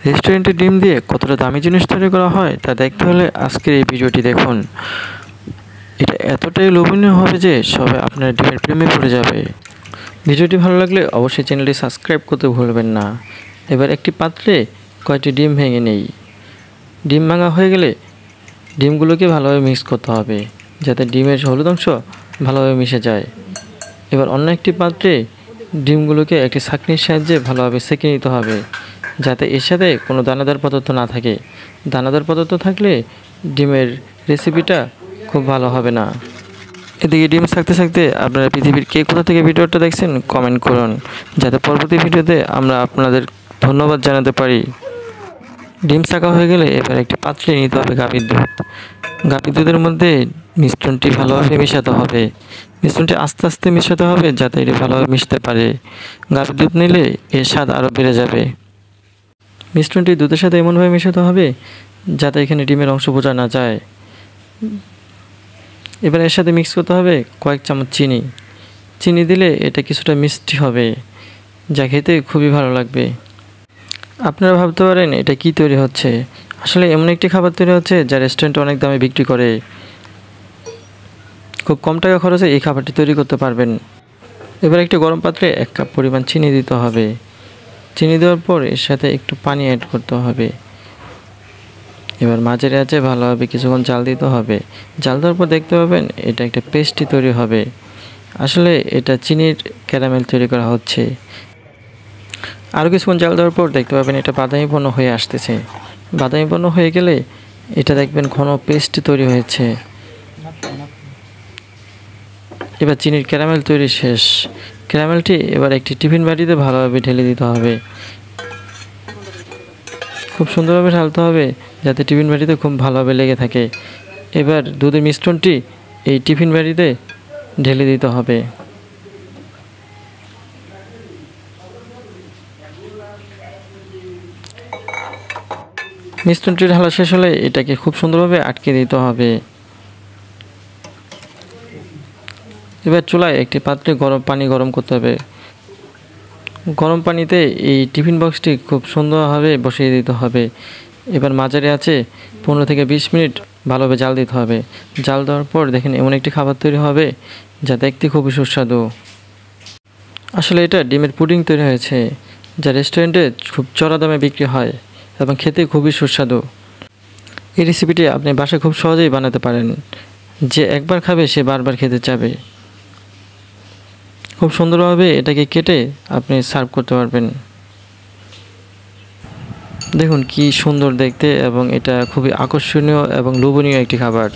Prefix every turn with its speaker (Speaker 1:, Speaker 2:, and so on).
Speaker 1: রেস্টুরেন্টে ডিম দিয়ে কতটা দামি জিনিস তৈরি করা হয় তা দেখতে হলে আজকের এই ভিডিওটি দেখুন। এটা এতটাই লোভনীয় হবে যে সবাই আপনার ডিমের প্রেমে পড়ে যাবে। ভিডিওটি ভালো লাগলে অবশ্যই চ্যানেলটি সাবস্ক্রাইব করতে ভুলবেন না। এবার একটি পাত্রে কয়েকটি ডিম ভেঙে নেই। ডিম ভাঙা হয়ে গেলে ডিমগুলোকে ভালোভাবে মিক্স করতে হবে যাতে ডিমের হলুদ অংশ ভালোভাবে মিশে যায়। এবার অন্য একটি পাত্রে ডিমগুলোকে একটি ছাঁকনির সাহায্যে ভালোভাবে সেঁকে নিতে হবে যাতে এর সাথে কোনো দানাদার পদার্থ না থাকে। দানাদার পদার্থ থাকলে ডিমের রেসিপিটা খুব ভালো হবে না। এদিকে ডিম ছাঁকতে ছাঁকতে আপনারা পৃথিবীর কে কোথা থেকে ভিডিওটা দেখছেন কমেন্ট করুন যাতে পরবর্তী ভিডিওতে আমরা আপনাদের ধন্যবাদ জানাতে পারি। ডিম ছাঁকা হয়ে গেলে এবার একটি পাত্রে নিতে হবে গাভীর দুধ। গাভীর দুধের মধ্যে মিশ্রণটি ভালোভাবে মেশাতে হবে। মিশ্রণটি আস্তে আস্তে মেশাতে হবে যাতে এটি ভালোভাবে মিশতে পারে। গাভীর দুধ নিলে এর স্বাদ আরও বেড়ে যাবে। মিশ্রণটি দুধের সাথে এমনভাবে মেশাতে হবে যাতে এখানে ডিমের অংশ বোঝা না যায়। এবার এর সাথে মিক্স করতে হবে কয়েক চামচ চিনি। চিনি দিলে এটা কিছুটা মিষ্টি হবে যা খেতে খুবই ভালো লাগবে। আপনারা ভাবতে পারেন এটা কি তৈরি হচ্ছে, আসলে এমন একটি খাবার তৈরি হচ্ছে যা রেস্টুরেন্টে অনেক দামে বিক্রি করে। খুব কম টাকা খরচে এই খাবারটি তৈরি করতে পারবেন। এবার একটি গরম পাত্রে 1 কাপ পরিমাণ চিনি দিতে হবে। চিনি দেওয়ার পর এর সাথে একটু পানি অ্যাড করতে হবে। এবার মাঝারি আঁচে ভালোভাবে কিছুক্ষণ জাল দিতে হবে। জাল দেওয়ার পর দেখতে পাবেন এটা একটা পেস্ট্রি তৈরি হবে। আসলে এটা চিনির ক্যারামেল তৈরি করা হচ্ছে। আরও কিছুক্ষণ জাল দেওয়ার পর দেখতে পাবেন এটা বাদামি বর্ণ হয়ে আসতেছে। বাদামি বর্ণ হয়ে গেলে এটা দেখবেন ঘন পেস্ট তৈরি হয়েছে। এবার চিনির ক্যারামেল তৈরি শেষ। ক্যারামেলটি এবার একটি টিফিন বাটিতে ভালোভাবে ঢেলে দিতে হবে। খুব সুন্দরভাবে ঢালতে হবে যাতে টিফিন বাটিতে খুব ভালোভাবে লেগে থাকে। এবার দুধের মিশ্রণটি এই টিফিন বাটিতে ঢেলে দিতে হবে। মিশ্রণটি ঢালা শেষ হলে এটাকে খুব সুন্দরভাবে আটকে দিতে হবে। এবার চুলায় একটি পাত্রে পানি গরম করতে হবে। গরম পানিতে এই টিফিন বক্সটি খুব সুন্দরভাবে বসিয়ে দিতে হবে। এবার মাঝারি আছে 15 থেকে 20 মিনিট ভালোভাবে জাল দিতে হবে। জাল দেওয়ার পর দেখেন এমন একটি খাবার তৈরি হবে যা দেখতে খুবই সুস্বাদু। আসলে এটা ডিমের পুডিং তৈরি হয়েছে যা রেস্টুরেন্টে খুব চড়া দামে বিক্রি হয় এবং খেতে খুবই সুস্বাদু। এই রেসিপিটি আপনি বাসায় খুব সহজেই বানাতে পারেন। যে একবার খাবে সে বারবার খেতে চাবে। খুব সুন্দরভাবে এটাকে কেটে আপনি সার্ভ করতে পারবেন। দেখুন কি সুন্দর দেখতে এবং এটা খুবই আকর্ষণীয় এবং লোভনীয় একটি খাবার।